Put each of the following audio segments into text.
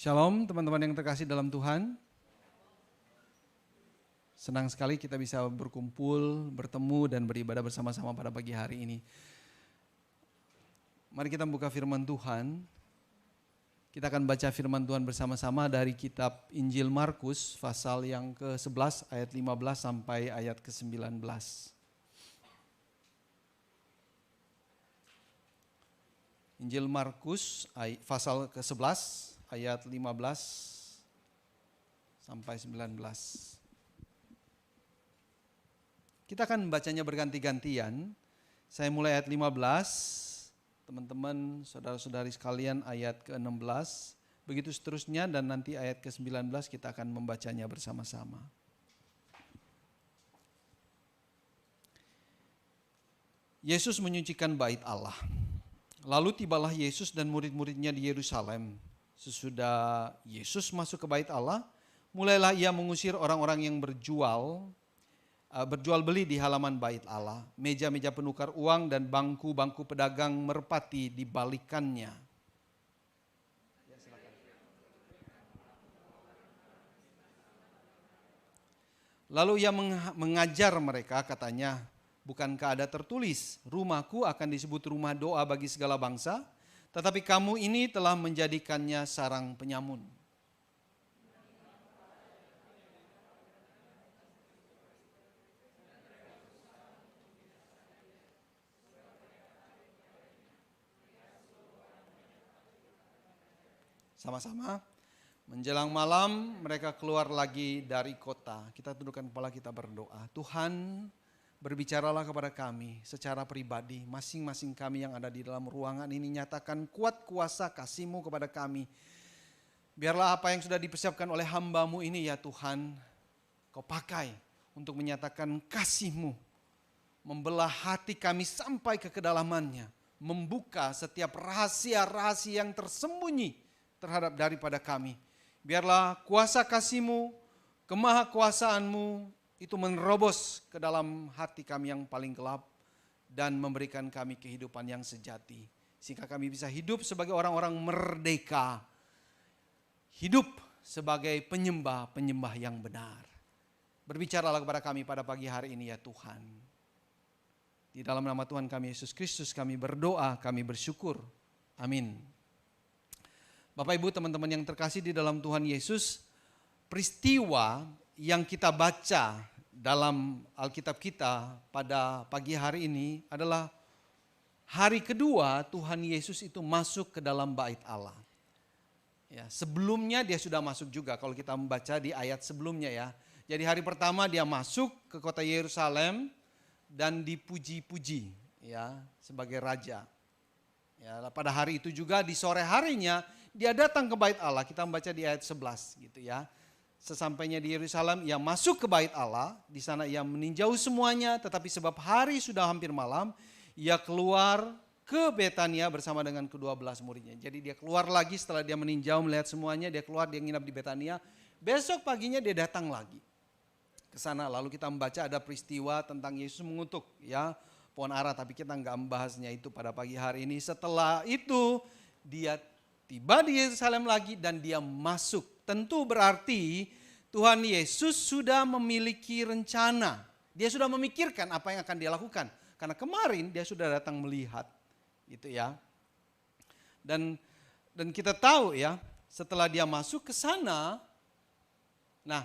Shalom teman-teman yang terkasih dalam Tuhan. Senang sekali kita bisa berkumpul, bertemu dan beribadah bersama-sama pada pagi hari ini. Mari kita membuka firman Tuhan. Kita akan baca firman Tuhan bersama-sama dari kitab Injil Markus pasal yang ke-11 ayat 15 sampai ayat ke-19. Injil Markus pasal ke-11 ayat 15 sampai 19. Kita akan membacanya berganti-gantian. Saya mulai ayat 15, teman-teman, saudara-saudari sekalian ayat ke-16. Begitu seterusnya dan nanti ayat ke-19 kita akan membacanya bersama-sama. Yesus menyucikan bait Allah. Lalu tibalah Yesus dan murid-muridnya di Yerusalem. Sesudah Yesus masuk ke bait Allah, mulailah ia mengusir orang-orang yang berjual beli di halaman bait Allah. Meja-meja penukar uang dan bangku-bangku pedagang merpati dibalikannya. Lalu ia mengajar mereka, katanya, bukankah ada tertulis, rumahku akan disebut rumah doa bagi segala bangsa? Tetapi kamu ini telah menjadikannya sarang penyamun. Sama-sama. Menjelang malam mereka keluar lagi dari kota. Kita tundukkan kepala, kita berdoa. Tuhan, berbicaralah kepada kami secara pribadi, masing-masing kami yang ada di dalam ruangan ini, nyatakan kuat kuasa kasih-Mu kepada kami. Biarlah apa yang sudah dipersiapkan oleh hamba-Mu ini ya Tuhan, Kau pakai untuk menyatakan kasih-Mu, membelah hati kami sampai ke kedalamannya, membuka setiap rahasia-rahasia yang tersembunyi terhadap daripada kami. Biarlah kuasa kasih-Mu, kemahakuasaan-Mu, itu menerobos ke dalam hati kami yang paling gelap dan memberikan kami kehidupan yang sejati. Sehingga kami bisa hidup sebagai orang-orang merdeka. Hidup sebagai penyembah-penyembah yang benar. Berbicaralah kepada kami pada pagi hari ini ya Tuhan. Di dalam nama Tuhan kami Yesus Kristus kami berdoa, kami bersyukur. Amin. Bapak Ibu teman-teman yang terkasih di dalam Tuhan Yesus, peristiwa yang kita baca dalam Alkitab kita pada pagi hari ini adalah hari kedua Tuhan Yesus itu masuk ke dalam bait Allah. Ya, sebelumnya dia sudah masuk juga kalau kita membaca di ayat sebelumnya ya. Jadi hari pertama dia masuk ke kota Yerusalem dan dipuji-puji ya sebagai raja. Ya, pada hari itu juga di sore harinya dia datang ke bait Allah. Kita membaca di ayat 11 gitu ya. Sesampainya di Yerusalem, ia masuk ke bait Allah. Di sana ia meninjau semuanya, tetapi sebab hari sudah hampir malam, ia keluar ke Betania bersama dengan ke-12 muridnya. Jadi dia keluar lagi setelah dia meninjau melihat semuanya, dia keluar, dia nginap di Betania. Besok paginya dia datang lagi ke sana. Lalu kita membaca ada peristiwa tentang Yesus mengutuk ya pohon ara, tapi kita nggak membahasnya itu pada pagi hari ini. Setelah itu dia tiba di Yerusalem lagi dan dia masuk. Tentu berarti Tuhan Yesus sudah memiliki rencana. Dia sudah memikirkan apa yang akan dia lakukan. Karena kemarin dia sudah datang melihat. Gitu ya. Dan kita tahu ya, setelah dia masuk ke sana. Nah,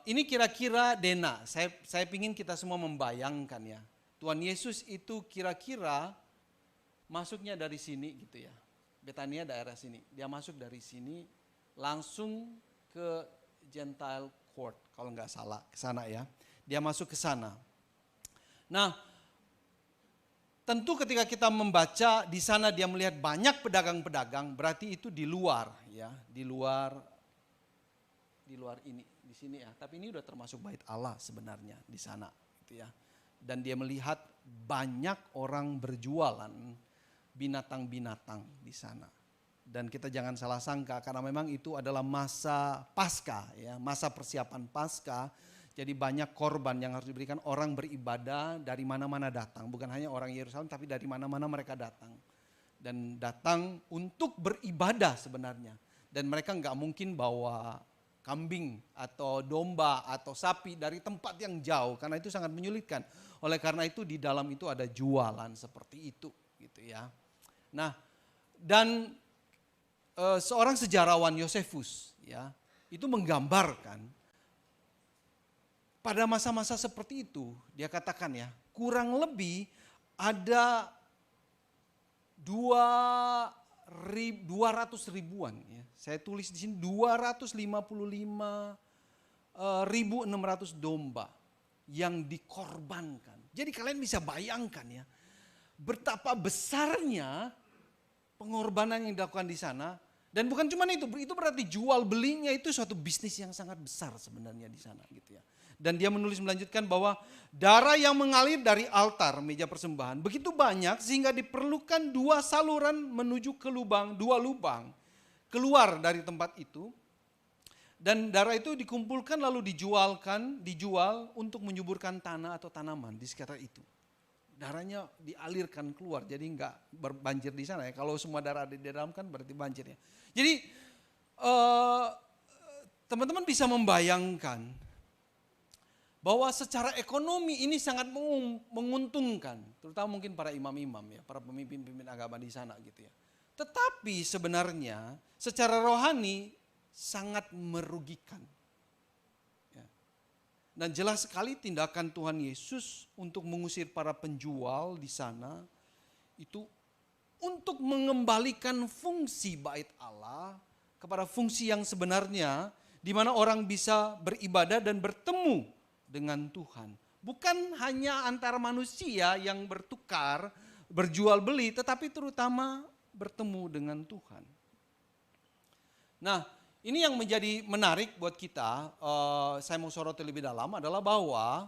ini kira-kira Dena. Saya ingin kita semua membayangkan ya. Tuhan Yesus itu kira-kira masuknya dari sini gitu ya. Betania daerah sini. Dia masuk dari sini langsung ke Gentile Court kalau nggak salah ke sana ya. Dia masuk ke sana. Nah, tentu ketika kita membaca di sana dia melihat banyak pedagang-pedagang, berarti itu di luar ya, di luar ini, di sini ya. Tapi ini udah termasuk bait Allah sebenarnya di sana gitu ya. Dan dia melihat banyak orang berjualan binatang-binatang di sana. Dan kita jangan salah sangka karena memang itu adalah masa Paskah ya, masa persiapan Paskah. Jadi banyak korban yang harus diberikan, orang beribadah dari mana-mana datang, bukan hanya orang Yerusalem tapi dari mana-mana mereka datang. Dan datang untuk beribadah sebenarnya. Dan mereka nggak mungkin bawa kambing atau domba atau sapi dari tempat yang jauh karena itu sangat menyulitkan. Oleh karena itu di dalam itu ada jualan seperti itu gitu ya. Nah, dan seorang sejarawan Yosefus ya, itu menggambarkan pada masa-masa seperti itu, dia katakan ya, kurang lebih ada 200 ribuan ya. Saya tulis di sini 255.600 domba yang dikorbankan. Jadi kalian bisa bayangkan ya, betapa besarnya pengorbanan yang dilakukan di sana. Dan bukan cuma itu berarti jual belinya itu suatu bisnis yang sangat besar sebenarnya di sana gitu ya. Dan dia melanjutkan bahwa darah yang mengalir dari altar meja persembahan begitu banyak sehingga diperlukan 2 saluran menuju ke dua lubang keluar dari tempat itu. Dan darah itu dikumpulkan lalu dijual untuk menyuburkan tanah atau tanaman di sekitar itu. Darahnya dialirkan keluar, jadi nggak berbanjir di sana ya. Kalau semua darah di dalam kan berarti banjir ya. Jadi teman-teman bisa membayangkan bahwa secara ekonomi ini sangat menguntungkan, terutama mungkin para imam-imam ya, para pemimpin-pemimpin agama di sana gitu ya. Tetapi sebenarnya secara rohani sangat merugikan. Ya. Dan jelas sekali tindakan Tuhan Yesus untuk mengusir para penjual di sana itu untuk mengembalikan fungsi bait Allah kepada fungsi yang sebenarnya di mana orang bisa beribadah dan bertemu dengan Tuhan. Bukan hanya antara manusia yang bertukar, berjual beli, tetapi terutama bertemu dengan Tuhan. Nah, ini yang menjadi menarik buat kita, saya mau soroti lebih dalam adalah bahwa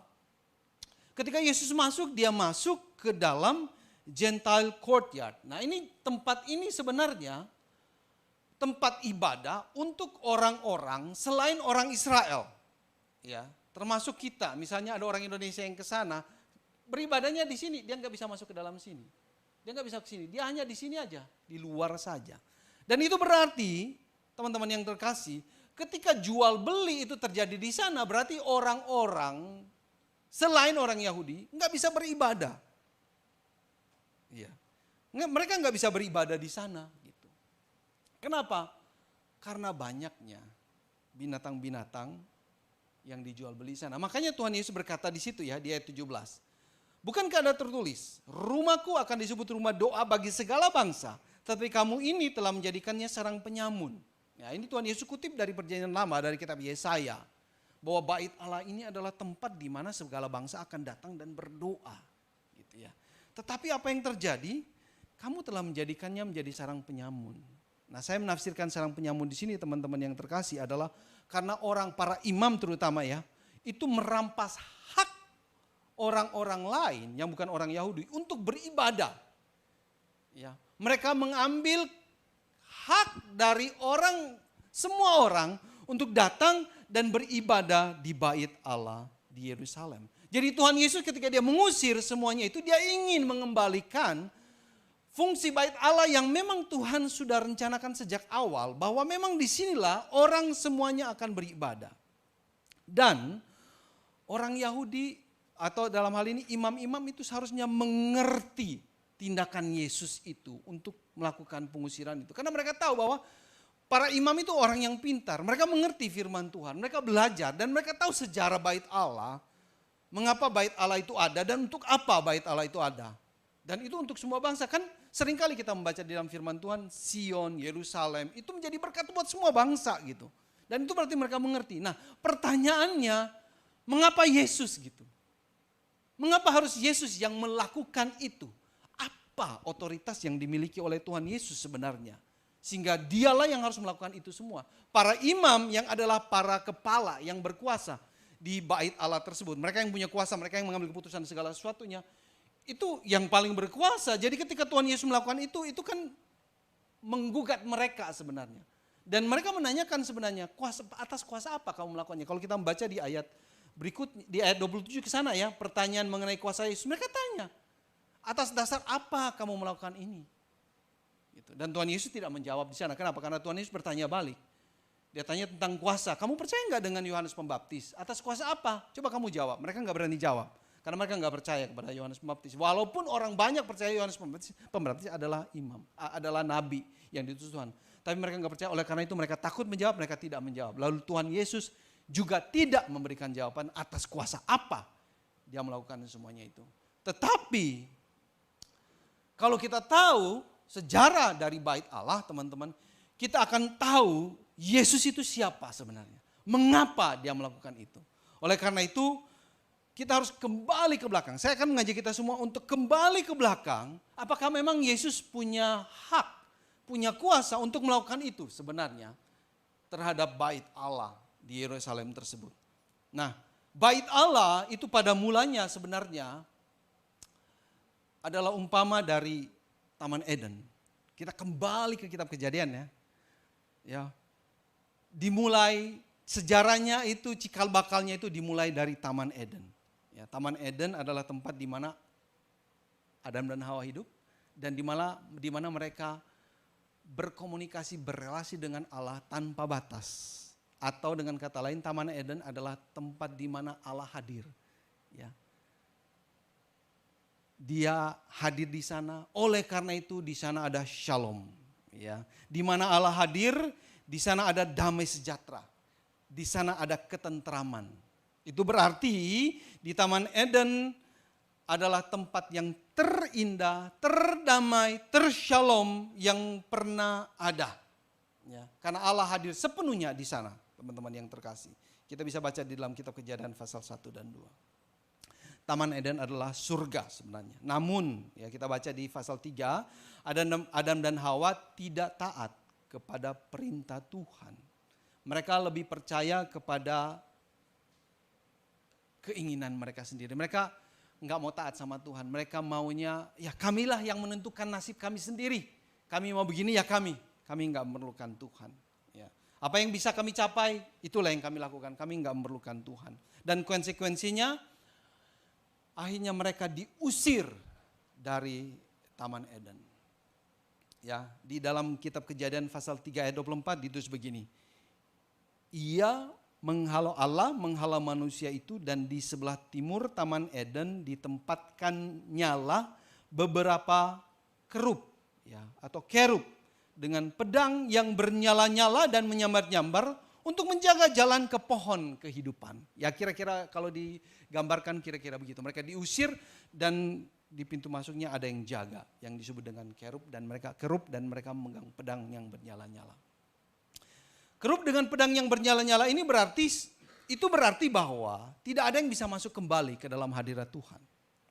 ketika Yesus masuk, dia masuk ke dalam Gentile courtyard. Nah ini tempat ini sebenarnya tempat ibadah untuk orang-orang selain orang Israel. Ya, termasuk kita, misalnya ada orang Indonesia yang ke sana, beribadahnya di sini, dia nggak bisa masuk ke dalam sini. Dia nggak bisa ke sini, dia hanya di sini aja, di luar saja. Dan itu berarti, teman-teman yang terkasih, ketika jual beli itu terjadi di sana, berarti orang-orang selain orang Yahudi nggak bisa beribadah. Iya. Mereka nggak bisa beribadah di sana. Gitu. Kenapa? Karena banyaknya binatang-binatang yang dijual beli di sana. Makanya Tuhan Yesus berkata di situ ya, di ayat 17. Bukankah ada tertulis, rumahku akan disebut rumah doa bagi segala bangsa, tapi kamu ini telah menjadikannya sarang penyamun. Ya, ini Tuhan Yesus kutip dari Perjanjian Lama, dari kitab Yesaya. Bahwa bait Allah ini adalah tempat di mana segala bangsa akan datang dan berdoa. Gitu ya. Tetapi apa yang terjadi? Kamu telah menjadikannya menjadi sarang penyamun. Nah, saya menafsirkan sarang penyamun di sini teman-teman yang terkasih adalah karena para imam terutama ya, itu merampas hak orang-orang lain yang bukan orang Yahudi untuk beribadah. Ya, mereka mengambil hak dari semua orang untuk datang dan beribadah di bait Allah di Yerusalem. Jadi Tuhan Yesus ketika dia mengusir semuanya itu, dia ingin mengembalikan fungsi bait Allah yang memang Tuhan sudah rencanakan sejak awal, bahwa memang disinilah orang semuanya akan beribadah. Dan orang Yahudi atau dalam hal ini imam-imam itu seharusnya mengerti tindakan Yesus itu untuk melakukan pengusiran itu. Karena mereka tahu bahwa para imam itu orang yang pintar, mereka mengerti firman Tuhan, mereka belajar dan mereka tahu sejarah bait Allah. Mengapa bait Allah itu ada dan untuk apa bait Allah itu ada. Dan itu untuk semua bangsa. Kan seringkali kita membaca di dalam firman Tuhan, Sion, Yerusalem, itu menjadi berkat buat semua bangsa gitu. Dan itu berarti mereka mengerti. Nah pertanyaannya, mengapa Yesus gitu? Mengapa harus Yesus yang melakukan itu? Apa otoritas yang dimiliki oleh Tuhan Yesus sebenarnya? Sehingga dialah yang harus melakukan itu semua. Para imam yang adalah para kepala yang berkuasa di bait Allah tersebut. Mereka yang punya kuasa, mereka yang mengambil keputusan segala sesuatunya. Itu yang paling berkuasa. Jadi ketika Tuhan Yesus melakukan itu kan menggugat mereka sebenarnya. Dan mereka menanyakan sebenarnya, atas kuasa apa kamu melakukannya? Kalau kita membaca di ayat berikut, di ayat 27 ke sana ya, pertanyaan mengenai kuasa Yesus. Mereka tanya, atas dasar apa kamu melakukan ini? Gitu. Dan Tuhan Yesus tidak menjawab di sana. Kenapa? Karena Tuhan Yesus bertanya balik. Dia tanya tentang kuasa. Kamu percaya nggak dengan Yohanes Pembaptis? Atas kuasa apa? Coba kamu jawab. Mereka nggak berani jawab. Karena mereka nggak percaya kepada Yohanes Pembaptis. Walaupun orang banyak percaya Yohanes Pembaptis adalah imam, adalah nabi yang diutus Tuhan. Tapi mereka nggak percaya. Oleh karena itu mereka takut menjawab, mereka tidak menjawab. Lalu Tuhan Yesus juga tidak memberikan jawaban atas kuasa apa dia melakukan semuanya itu. Tetapi kalau kita tahu sejarah dari bait Allah, teman-teman, kita akan tahu Yesus itu siapa sebenarnya. Mengapa dia melakukan itu. Oleh karena itu kita harus kembali ke belakang. Saya akan mengajak kita semua untuk kembali ke belakang. Apakah memang Yesus punya hak, punya kuasa untuk melakukan itu sebenarnya terhadap bait Allah di Yerusalem tersebut. Nah, bait Allah itu pada mulanya sebenarnya adalah umpama dari Taman Eden. Kita kembali ke kitab Kejadian ya. Ya. Dimulai sejarahnya itu cikal bakalnya itu dimulai dari Taman Eden. Ya, Taman Eden adalah tempat di mana Adam dan Hawa hidup dan di mana mereka berkomunikasi, berrelasi dengan Allah tanpa batas. Atau dengan kata lain, Taman Eden adalah tempat di mana Allah hadir. Ya. Dia hadir di sana, oleh karena itu di sana ada shalom. Ya. Di mana Allah hadir, di sana ada damai sejahtera. Di sana ada ketentraman. Itu berarti di Taman Eden adalah tempat yang terindah, terdamai, tershalom yang pernah ada. Ya, karena Allah hadir sepenuhnya di sana, teman-teman yang terkasih. Kita bisa baca di dalam kitab Kejadian pasal 1 dan 2. Taman Eden adalah surga sebenarnya. Namun ya kita baca di pasal 3, Adam dan Hawa tidak taat kepada perintah Tuhan. Mereka lebih percaya kepada keinginan mereka sendiri. Mereka enggak mau taat sama Tuhan. Mereka maunya, ya kamilah yang menentukan nasib kami sendiri. Kami mau begini ya kami enggak memerlukan Tuhan. Ya. Apa yang bisa kami capai, itulah yang kami lakukan. Kami enggak memerlukan Tuhan. Dan konsekuensinya, akhirnya mereka diusir dari Taman Eden. Ya, di dalam kitab Kejadian pasal 3 ayat 24 ditulis begini. Allah menghalau manusia itu dan di sebelah timur Taman Eden ditempatkan nyala beberapa kerub ya, atau kerub dengan pedang yang bernyala-nyala dan menyambar-nyambar untuk menjaga jalan ke pohon kehidupan. Ya kira-kira kalau digambarkan kira-kira begitu. Mereka diusir dan di pintu masuknya ada yang jaga yang disebut dengan kerub dan mereka memegang pedang yang bernyala-nyala. Kerub dengan pedang yang bernyala-nyala ini berarti bahwa tidak ada yang bisa masuk kembali ke dalam hadirat Tuhan.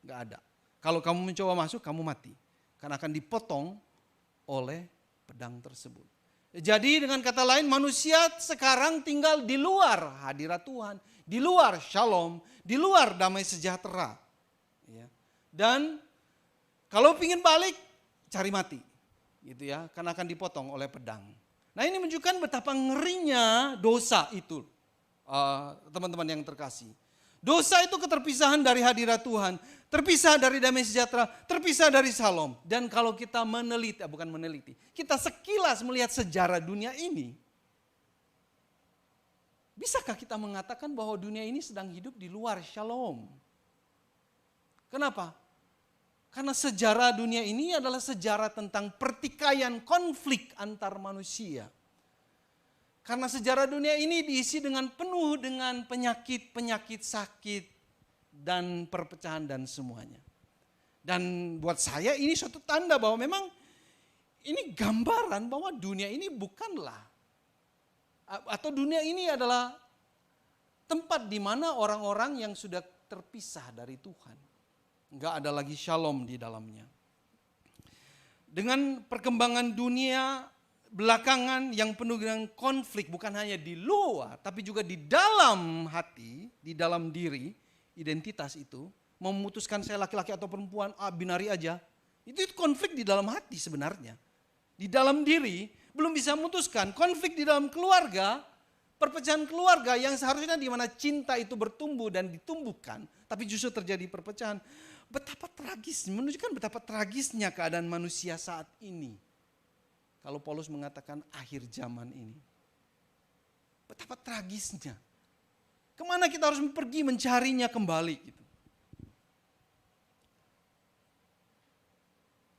Enggak ada. Kalau kamu mencoba masuk, kamu mati. Karena akan dipotong oleh pedang tersebut. Jadi dengan kata lain manusia sekarang tinggal di luar hadirat Tuhan. Di luar shalom, di luar damai sejahtera. Ya. Dan kalau ingin balik, cari mati. Gitu ya, karena akan dipotong oleh pedang. Nah ini menunjukkan betapa ngerinya dosa itu, teman-teman yang terkasih. Dosa itu keterpisahan dari hadirat Tuhan, terpisah dari damai sejahtera, terpisah dari shalom. Dan kalau kita kita sekilas melihat sejarah dunia ini, bisakah kita mengatakan bahwa dunia ini sedang hidup di luar shalom? Kenapa? Karena sejarah dunia ini adalah sejarah tentang pertikaian konflik antar manusia. Karena sejarah dunia ini diisi penuh dengan penyakit, sakit, dan perpecahan dan semuanya. Dan buat saya ini suatu tanda bahwa memang ini gambaran bahwa dunia ini bukanlah, atau dunia ini adalah tempat di mana orang-orang yang sudah terpisah dari Tuhan. Enggak ada lagi shalom di dalamnya. Dengan perkembangan dunia belakangan yang penuh dengan konflik bukan hanya di luar tapi juga di dalam hati, di dalam diri, identitas itu memutuskan saya laki-laki atau perempuan, binari aja. Itu konflik di dalam hati sebenarnya. Di dalam diri belum bisa memutuskan, konflik di dalam keluarga, perpecahan keluarga yang seharusnya di mana cinta itu bertumbuh dan ditumbuhkan, tapi justru terjadi perpecahan. Menunjukkan betapa tragisnya keadaan manusia saat ini. kalau Paulus mengatakan akhir zaman ini. Betapa tragisnya. Kemana kita harus pergi mencarinya kembali gitu.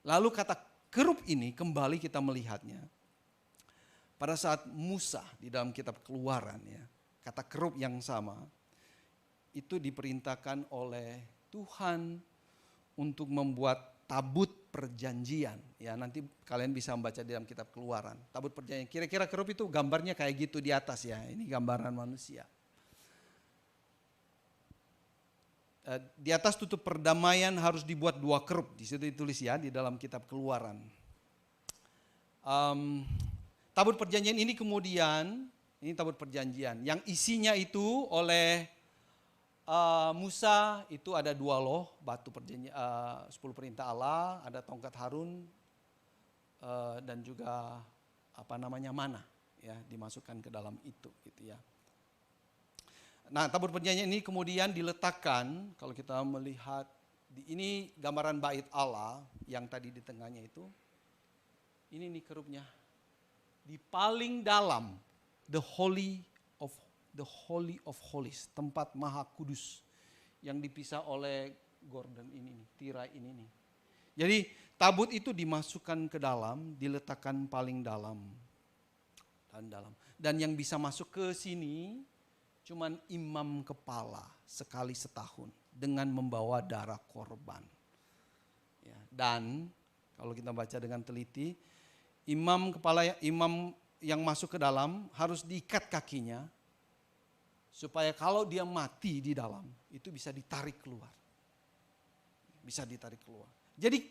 Lalu kata kerub ini kembali kita melihatnya. Pada saat Musa di dalam kitab Keluaran ya, kata kerub yang sama itu diperintahkan oleh Tuhan untuk membuat tabut perjanjian. Ya, nanti kalian bisa membaca di dalam kitab Keluaran. Tabut perjanjian. Kira-kira kerub itu gambarnya kayak gitu di atas ya. Ini gambaran manusia. Di atas tutup perdamaian harus dibuat 2 kerub. Di situ ditulis ya di dalam kitab Keluaran. Tabut perjanjian ini kemudian, ini tabut perjanjian. Yang isinya itu oleh Musa itu ada 2 loh, batu perjanjian, 10 perintah Allah, ada tongkat Harun, dan juga mana ya dimasukkan ke dalam itu gitu ya. Nah, tabut perjanjian ini kemudian diletakkan, kalau kita melihat ini gambaran bait Allah yang tadi di tengahnya itu. Ini nih kerubnya. Di paling dalam, the holy of holies, tempat maha kudus yang dipisah oleh gorden ini nih, tirai ini nih. Jadi tabut itu dimasukkan ke dalam, diletakkan paling dalam. Dan yang bisa masuk ke sini cuman imam kepala sekali setahun dengan membawa darah korban. Ya, dan kalau kita baca dengan teliti, imam yang masuk ke dalam harus diikat kakinya supaya kalau dia mati di dalam itu bisa ditarik keluar. Bisa ditarik keluar. Jadi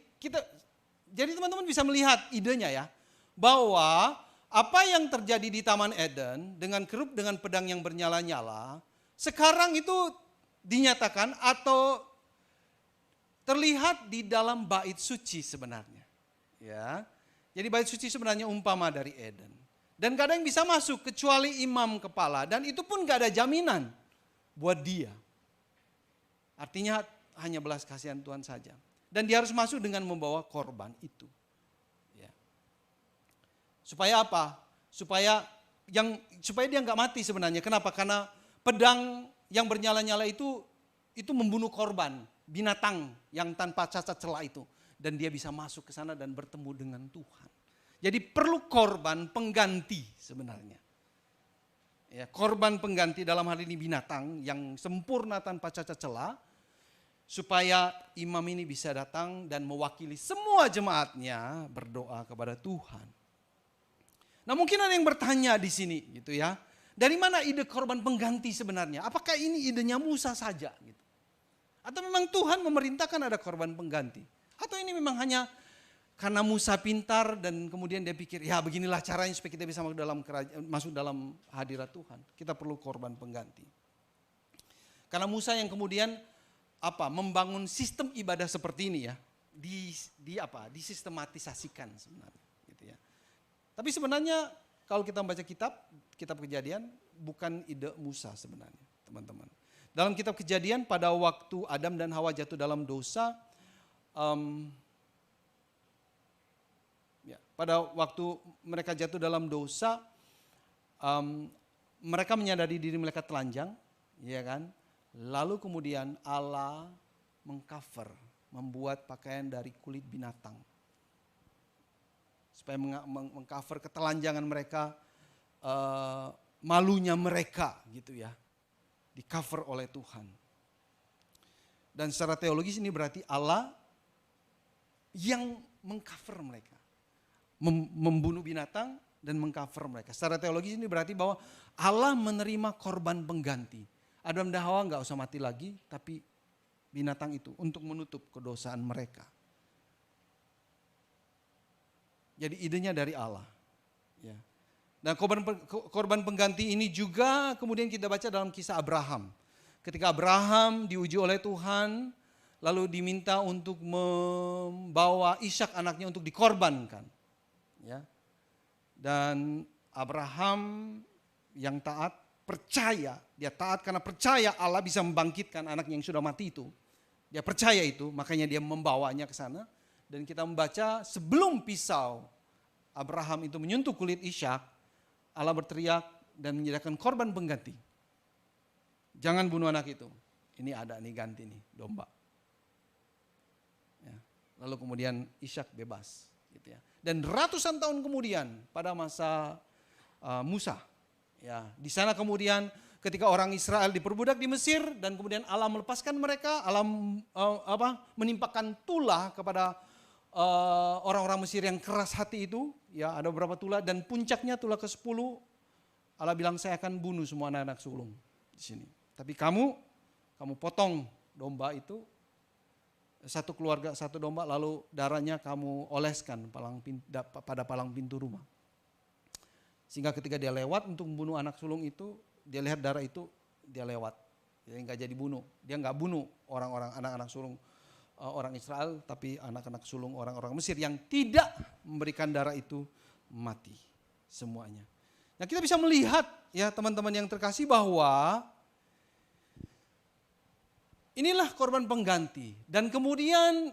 teman-teman bisa melihat idenya ya, bahwa apa yang terjadi di Taman Eden dengan kerub dengan pedang yang bernyala-nyala, sekarang itu dinyatakan atau terlihat di dalam bait suci sebenarnya. Ya. Jadi bait suci sebenarnya umpama dari Eden. Dan gak ada yang bisa masuk kecuali imam kepala, dan itu pun gak ada jaminan buat dia. Artinya hanya belas kasihan Tuhan saja. Dan dia harus masuk dengan membawa korban itu. Supaya apa? Supaya dia nggak mati sebenarnya. Kenapa? Karena pedang yang bernyala-nyala itu membunuh korban, binatang yang tanpa cacat celah itu, dan dia bisa masuk ke sana dan bertemu dengan Tuhan. Jadi perlu korban pengganti sebenarnya. Ya, korban pengganti dalam hal ini binatang yang sempurna tanpa cacat celah, supaya imam ini bisa datang dan mewakili semua jemaatnya berdoa kepada Tuhan. Nah, mungkin ada yang bertanya di sini gitu ya. Dari mana ide korban pengganti sebenarnya? Apakah ini idenya Musa saja gitu? Atau memang Tuhan memerintahkan ada korban pengganti? Atau ini memang hanya karena Musa pintar dan kemudian dia pikir ya beginilah caranya supaya kita bisa masuk dalam hadirat Tuhan. Kita perlu korban pengganti. Karena Musa yang kemudian membangun sistem ibadah seperti ini ya, disistematisasikan sebenarnya. Tapi sebenarnya kalau kita membaca kitab Kejadian bukan ide Musa sebenarnya, teman-teman. Dalam kitab Kejadian pada waktu Adam dan Hawa jatuh dalam dosa, pada waktu mereka jatuh dalam dosa, mereka menyadari diri mereka telanjang, ya kan? Lalu kemudian Allah mengcover, membuat pakaian dari kulit binatang. Supaya mengcover ketelanjangan mereka, malunya mereka gitu ya. Di-cover oleh Tuhan. Dan secara teologis ini berarti Allah yang mengcover mereka. Membunuh binatang dan mengcover mereka. Secara teologis ini berarti bahwa Allah menerima korban pengganti. Adam dan Hawa gak usah mati lagi, tapi binatang itu untuk menutup kedosaan mereka. Jadi idenya dari Allah. Ya. Dan korban pengganti ini juga kemudian kita baca dalam kisah Abraham. Ketika Abraham diuji oleh Tuhan, lalu diminta untuk membawa Ishak anaknya untuk dikorbankan. Ya. Dan Abraham yang taat, percaya, dia taat karena percaya Allah bisa membangkitkan anaknya yang sudah mati itu. Dia percaya itu, makanya dia membawanya ke sana. Dan kita membaca sebelum pisau Abraham itu menyentuh kulit Ishak, Allah berteriak dan menyediakan korban pengganti. Jangan bunuh anak itu. Ini ada nih ganti nih domba. Ya. Lalu kemudian Ishak bebas. Gitu ya. Dan ratusan tahun kemudian pada masa Musa, ya, di sana kemudian ketika orang Israel diperbudak di Mesir dan kemudian Allah melepaskan mereka, Allah menimpakan tulah kepada orang-orang Mesir yang keras hati itu, ya ada beberapa tulah dan puncaknya tulah ke-10, Allah bilang saya akan bunuh semua anak-anak sulung di sini. Tapi kamu potong domba itu, satu keluarga satu domba, lalu darahnya kamu oleskan pada palang pintu rumah. Sehingga ketika dia lewat untuk membunuh anak sulung itu, dia lihat darah itu, dia lewat. Dia nggak jadi bunuh. Dia nggak bunuh orang-orang anak-anak sulung orang Israel, tapi anak-anak sulung orang-orang Mesir yang tidak memberikan darah itu mati semuanya. Nah kita bisa melihat ya teman-teman yang terkasih bahwa inilah korban pengganti. Dan kemudian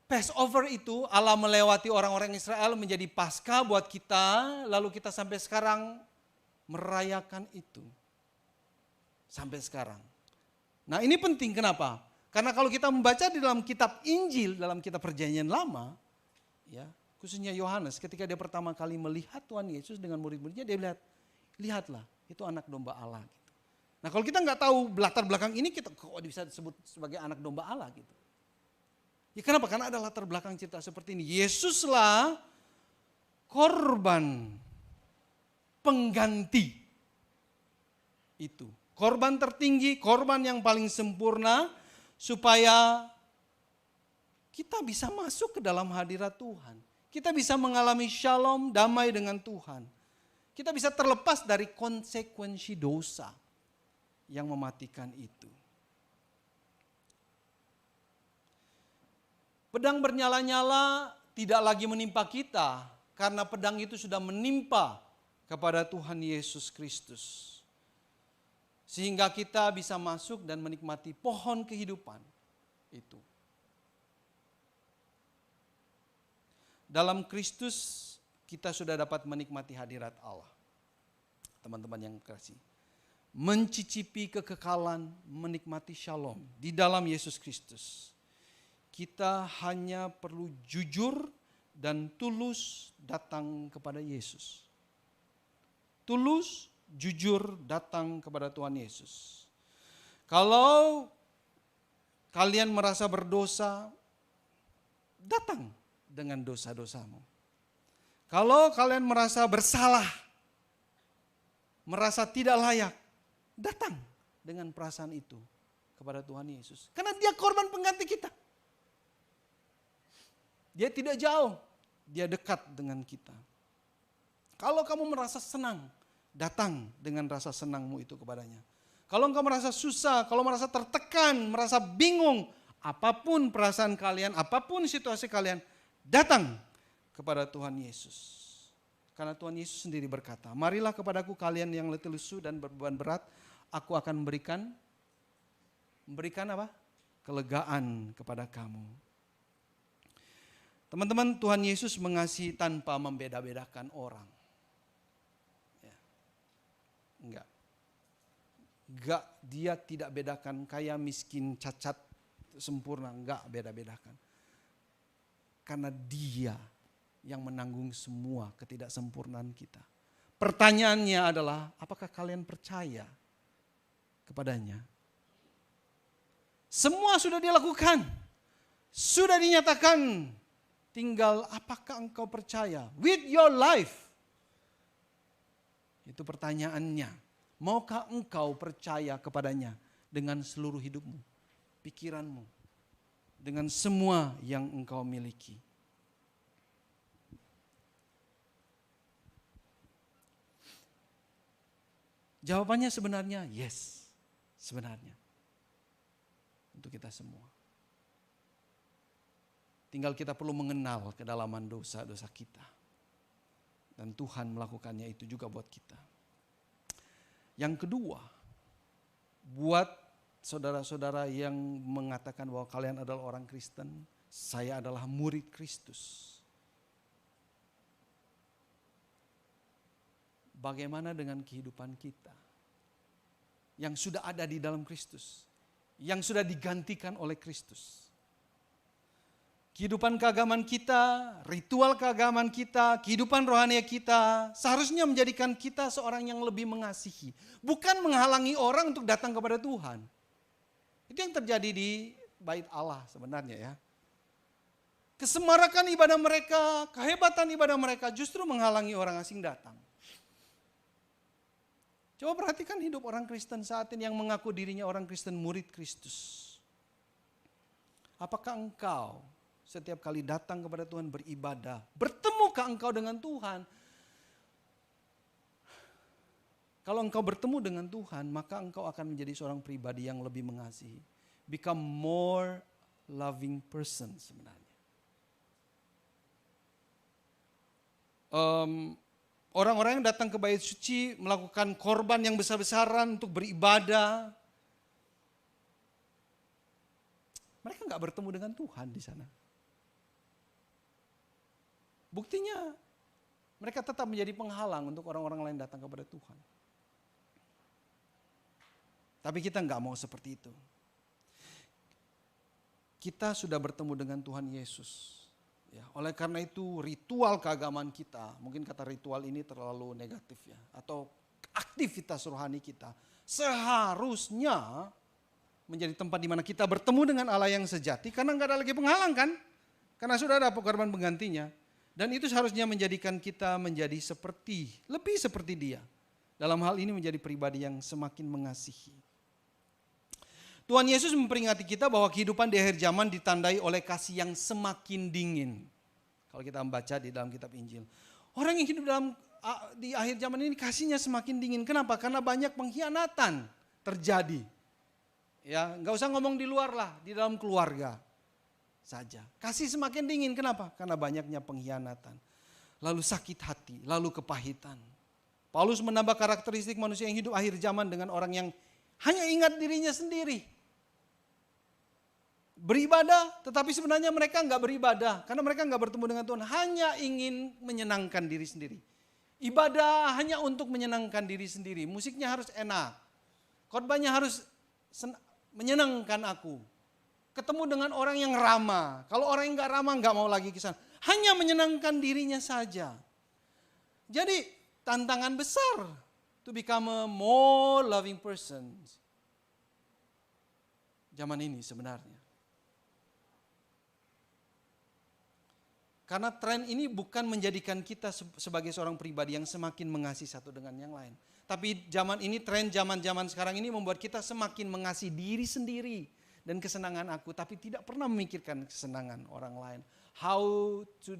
Passover itu Allah melewati orang-orang Israel menjadi Paskah buat kita, lalu kita sampai sekarang merayakan itu. Sampai sekarang. Nah ini penting, kenapa? Karena kalau kita membaca di dalam kitab Injil, dalam kitab Perjanjian Lama, ya, khususnya Yohanes ketika dia pertama kali melihat Tuhan Yesus dengan murid-muridnya, dia lihatlah itu anak domba Allah. Gitu. Nah kalau kita nggak tahu latar belakang ini, kita kok bisa disebut sebagai anak domba Allah gitu. Ya kenapa? Karena ada latar belakang cerita seperti ini. Yesuslah korban pengganti itu. Korban tertinggi, korban yang paling sempurna supaya kita bisa masuk ke dalam hadirat Tuhan. Kita bisa mengalami shalom, damai dengan Tuhan. Kita bisa terlepas dari konsekuensi dosa yang mematikan itu. Pedang bernyala-nyala tidak lagi menimpa kita karena pedang itu sudah menimpa kepada Tuhan Yesus Kristus. Sehingga kita bisa masuk dan menikmati pohon kehidupan itu. Dalam Kristus kita sudah dapat menikmati hadirat Allah. Teman-teman yang kasih. Mencicipi kekekalan, menikmati shalom di dalam Yesus Kristus. Kita hanya perlu jujur dan tulus datang kepada Yesus. Tulus, jujur datang kepada Tuhan Yesus. Kalau kalian merasa berdosa, datang dengan dosa-dosamu. Kalau kalian merasa bersalah, merasa tidak layak, datang dengan perasaan itu kepada Tuhan Yesus. Karena dia korban pengganti kita. Dia tidak jauh, dia dekat dengan kita. Kalau kamu merasa senang, datang dengan rasa senangmu itu kepadanya. Kalau engkau merasa susah, kalau merasa tertekan, merasa bingung, apapun perasaan kalian, apapun situasi kalian, datang kepada Tuhan Yesus. Karena Tuhan Yesus sendiri berkata, marilah kepadaku kalian yang letih lesu dan berbeban berat, aku akan memberikan apa? Kelegaan kepada kamu. Teman-teman, Tuhan Yesus mengasihi tanpa membeda-bedakan orang. Ya. Enggak, dia tidak bedakan kaya, miskin, cacat, sempurna, enggak beda-bedakan. Karena dia yang menanggung semua ketidaksempurnaan kita. Pertanyaannya adalah, apakah kalian percaya kepadanya? Semua sudah dia lakukan, sudah dinyatakan. Tinggal apakah engkau percaya with your life? Itu pertanyaannya. Maukah engkau percaya kepadanya dengan seluruh hidupmu, pikiranmu, dengan semua yang engkau miliki? Jawabannya sebenarnya yes, sebenarnya. Untuk kita semua. Tinggal kita perlu mengenal kedalaman dosa-dosa kita. Dan Tuhan melakukannya itu juga buat kita. Yang kedua, buat saudara-saudara yang mengatakan bahwa kalian adalah orang Kristen, saya adalah murid Kristus. bagaimana dengan kehidupan kita yang sudah ada di dalam Kristus, yang sudah digantikan oleh Kristus. Kehidupan keagamaan kita, ritual keagamaan kita, kehidupan rohani kita seharusnya menjadikan kita seorang yang lebih mengasihi. Bukan menghalangi orang untuk datang kepada Tuhan. Itu yang terjadi di bait Allah sebenarnya ya. Kesemarakan ibadah mereka, kehebatan ibadah mereka justru menghalangi orang asing datang. Coba perhatikan hidup orang Kristen saat ini yang mengaku dirinya orang Kristen, murid Kristus. Apakah engkau setiap kali datang kepada Tuhan beribadah, bertemukah engkau dengan Tuhan? Kalau engkau bertemu dengan Tuhan, maka engkau akan menjadi seorang pribadi yang lebih mengasihi. Become more loving person sebenarnya. Orang-orang yang datang ke bait suci melakukan korban yang besar-besaran untuk beribadah. Mereka nggak bertemu dengan Tuhan di sana. Buktinya mereka tetap menjadi penghalang untuk orang-orang lain datang kepada Tuhan. Tapi kita nggak mau seperti itu. Kita sudah bertemu dengan Tuhan Yesus. Ya, oleh karena itu ritual keagamaan kita, mungkin kata ritual ini terlalu negatif ya, atau aktivitas rohani kita seharusnya menjadi tempat di mana kita bertemu dengan Allah yang sejati, karena nggak ada lagi penghalang kan, karena sudah ada korban penggantinya, dan itu seharusnya menjadikan kita menjadi lebih seperti Dia. Dalam hal ini menjadi pribadi yang semakin mengasihi. Tuhan Yesus memperingati kita bahwa kehidupan di akhir zaman ditandai oleh kasih yang semakin dingin. Kalau kita membaca di dalam kitab Injil. Orang yang hidup di akhir zaman ini kasihnya semakin dingin. Kenapa? Karena banyak pengkhianatan terjadi. Ya, nggak usah ngomong di luar lah, di dalam keluarga saja. Kasih semakin dingin, kenapa? Karena banyaknya pengkhianatan. Lalu sakit hati, lalu kepahitan. Paulus menambah karakteristik manusia yang hidup akhir zaman dengan orang yang hanya ingat dirinya sendiri. Beribadah, tetapi sebenarnya mereka nggak beribadah. Karena mereka nggak bertemu dengan Tuhan. Hanya ingin menyenangkan diri sendiri. Ibadah hanya untuk menyenangkan diri sendiri. Musiknya harus enak. Khotbahnya harus menyenangkan aku. Ketemu dengan orang yang ramah. Kalau orang yang nggak ramah nggak mau lagi ke sana. Hanya menyenangkan dirinya saja. Jadi tantangan besar to become a more loving person. Zaman ini sebenarnya. Karena tren ini bukan menjadikan kita sebagai seorang pribadi yang semakin mengasihi satu dengan yang lain. Tapi tren zaman sekarang ini membuat kita semakin mengasihi diri sendiri dan kesenangan aku. Tapi tidak pernah memikirkan kesenangan orang lain. How to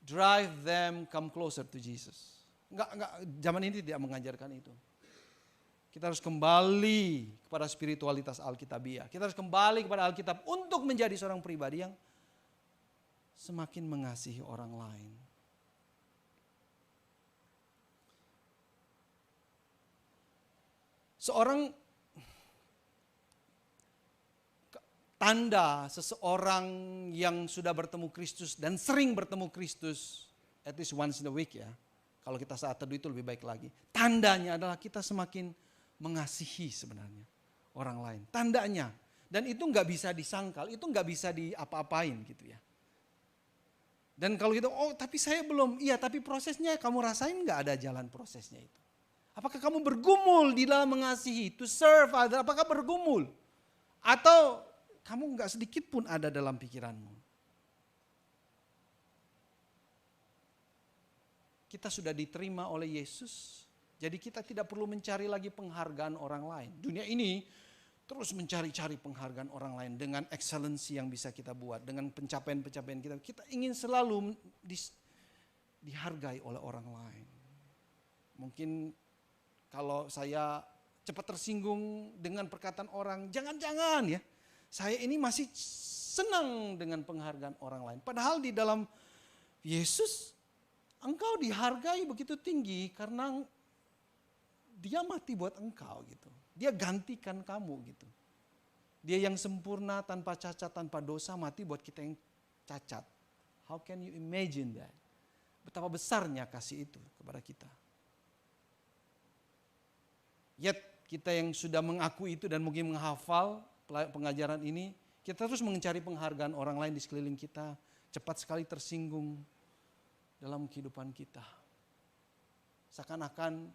drive them come closer to Jesus. Zaman ini tidak mengajarkan itu. Kita harus kembali kepada spiritualitas Alkitabiah. Kita harus kembali kepada Alkitab untuk menjadi seorang pribadi yang semakin mengasihi orang lain. Seorang tanda seseorang yang sudah bertemu Kristus dan sering bertemu Kristus, at least once in a week ya. Kalau kita saat teduh itu lebih baik lagi. Tandanya adalah kita semakin mengasihi sebenarnya orang lain. Tandanya. Dan itu nggak bisa disangkal, itu nggak bisa diapa-apain gitu ya. Dan kalau gitu, tapi saya belum, iya tapi prosesnya kamu rasain nggak ada jalan prosesnya itu. Apakah kamu bergumul di dalam mengasihi, to serve other, apakah bergumul? Atau kamu nggak sedikit pun ada dalam pikiranmu. Kita sudah diterima oleh Yesus, jadi kita tidak perlu mencari lagi penghargaan orang lain. Dunia ini terus mencari-cari penghargaan orang lain dengan excellency yang bisa kita buat, dengan pencapaian-pencapaian kita. Kita ingin selalu dihargai oleh orang lain. Mungkin kalau saya cepat tersinggung dengan perkataan orang, jangan-jangan ya, saya ini masih senang dengan penghargaan orang lain. Padahal di dalam Yesus, engkau dihargai begitu tinggi karena Dia mati buat engkau gitu. Dia gantikan kamu gitu. Dia yang sempurna, tanpa cacat, tanpa dosa, mati buat kita yang cacat. How can you imagine that? Betapa besarnya kasih itu kepada kita. Yet kita yang sudah mengaku itu dan mungkin menghafal pengajaran ini, kita terus mencari penghargaan orang lain di sekeliling kita. Cepat sekali tersinggung dalam kehidupan kita. Seakan-akan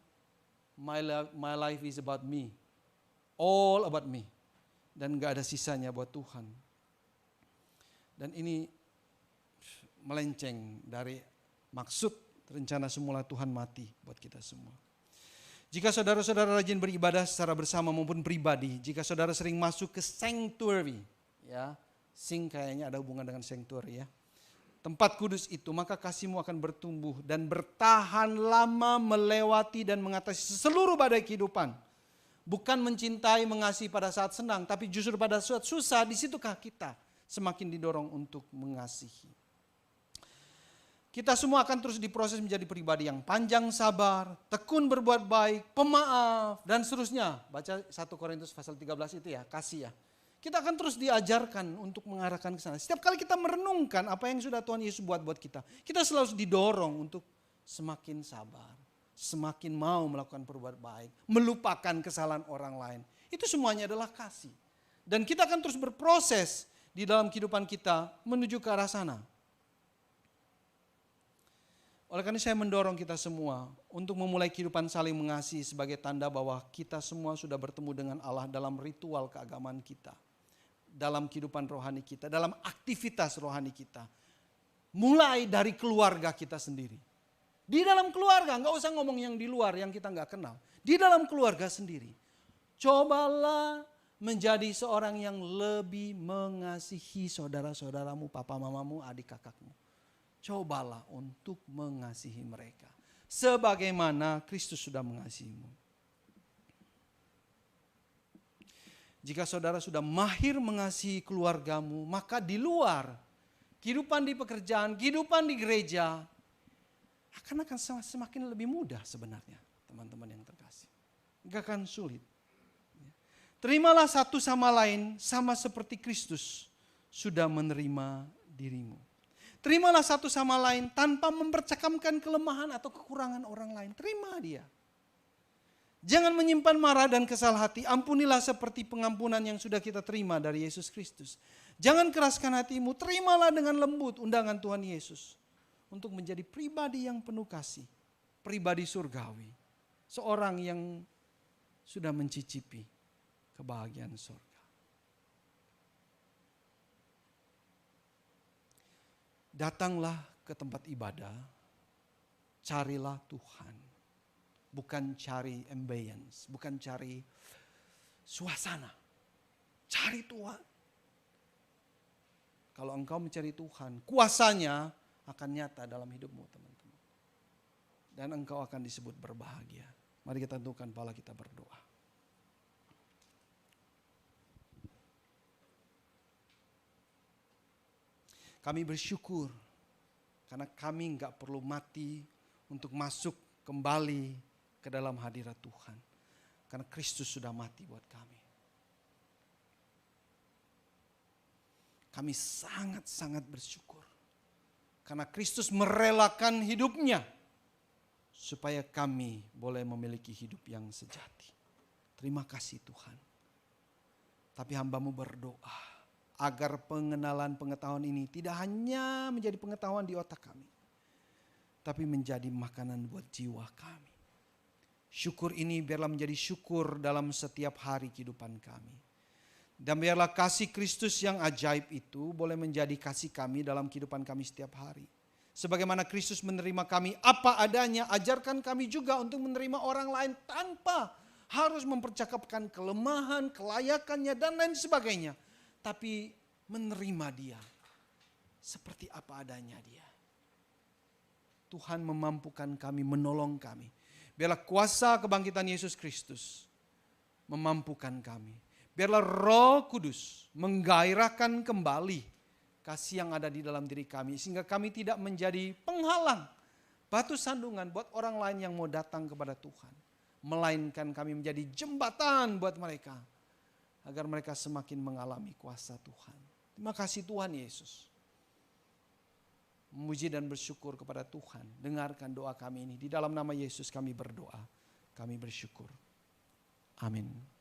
my life is about me. All about me. Dan gak ada sisanya buat Tuhan. Dan ini melenceng dari maksud rencana semula Tuhan mati buat kita semua. Jika saudara-saudara rajin beribadah secara bersama maupun pribadi, jika saudara sering masuk ke sanctuary, ya, sing kayaknya ada hubungan dengan sanctuary ya. Tempat kudus itu, maka kasihmu akan bertumbuh dan bertahan lama melewati dan mengatasi seluruh badai kehidupan. Bukan mencintai, mengasihi pada saat senang, tapi justru pada saat susah, di situkah kita semakin didorong untuk mengasihi. Kita semua akan terus diproses menjadi pribadi yang panjang sabar, tekun berbuat baik, pemaaf, dan seterusnya. Baca 1 Korintus pasal 13 itu ya, kasih ya. Kita akan terus diajarkan untuk mengarahkan ke sana. Setiap kali kita merenungkan apa yang sudah Tuhan Yesus buat kita, kita selalu didorong untuk semakin sabar, semakin mau melakukan perbuatan baik, melupakan kesalahan orang lain. Itu semuanya adalah kasih. Dan kita akan terus berproses di dalam kehidupan kita menuju ke arah sana. Oleh karena saya mendorong kita semua untuk memulai kehidupan saling mengasihi sebagai tanda bahwa kita semua sudah bertemu dengan Allah dalam ritual keagamaan kita. Dalam kehidupan rohani kita, dalam aktivitas rohani kita. Mulai dari keluarga kita sendiri. Di dalam keluarga, nggak usah ngomong yang di luar yang kita nggak kenal. Di dalam keluarga sendiri. Cobalah menjadi seorang yang lebih mengasihi saudara-saudaramu, papa mamamu, adik kakakmu. Cobalah untuk mengasihi mereka. Sebagaimana Kristus sudah mengasihimu. Jika saudara sudah mahir mengasihi keluargamu, maka di luar, kehidupan di pekerjaan, kehidupan di gereja, akan semakin lebih mudah sebenarnya, teman-teman yang terkasih. Gak akan sulit. Terimalah satu sama lain sama seperti Kristus sudah menerima dirimu. Terimalah satu sama lain tanpa mempercakapkan kelemahan atau kekurangan orang lain. Terima dia. Jangan menyimpan marah dan kesal hati. Ampunilah seperti pengampunan yang sudah kita terima dari Yesus Kristus. Jangan keraskan hatimu. Terimalah dengan lembut undangan Tuhan Yesus. Untuk menjadi pribadi yang penuh kasih. Pribadi surgawi. Seorang yang sudah mencicipi kebahagiaan surga. Datanglah ke tempat ibadah. Carilah Tuhan. Bukan cari ambience, bukan cari suasana. Cari Tuhan. Kalau engkau mencari Tuhan, kuasanya akan nyata dalam hidupmu, teman-teman. Dan engkau akan disebut berbahagia. Mari kita tundukkan kepala kita berdoa. Kami bersyukur karena kami enggak perlu mati untuk masuk kembali ke dalam hadirat Tuhan. Karena Kristus sudah mati buat kami. Kami sangat-sangat bersyukur. Karena Kristus merelakan hidupnya. Supaya kami boleh memiliki hidup yang sejati. Terima kasih Tuhan. Tapi hamba-Mu berdoa. Agar pengenalan pengetahuan ini tidak hanya menjadi pengetahuan di otak kami. Tapi menjadi makanan buat jiwa kami. Syukur ini biarlah menjadi syukur dalam setiap hari kehidupan kami. Dan biarlah kasih Kristus yang ajaib itu boleh menjadi kasih kami dalam kehidupan kami setiap hari. Sebagaimana Kristus menerima kami apa adanya, ajarkan kami juga untuk menerima orang lain tanpa harus mempercakapkan kelemahan, kelayakannya dan lain sebagainya. Tapi menerima dia seperti apa adanya dia. Tuhan memampukan kami, menolong kami. Biarlah kuasa kebangkitan Yesus Kristus memampukan kami. Biarlah Roh Kudus menggairahkan kembali kasih yang ada di dalam diri kami. Sehingga kami tidak menjadi penghalang, batu sandungan buat orang lain yang mau datang kepada Tuhan. Melainkan kami menjadi jembatan buat mereka. Agar mereka semakin mengalami kuasa Tuhan. Terima kasih Tuhan Yesus. Memuji dan bersyukur kepada Tuhan. Dengarkan doa kami ini. Di dalam nama Yesus kami berdoa. Kami bersyukur. Amin.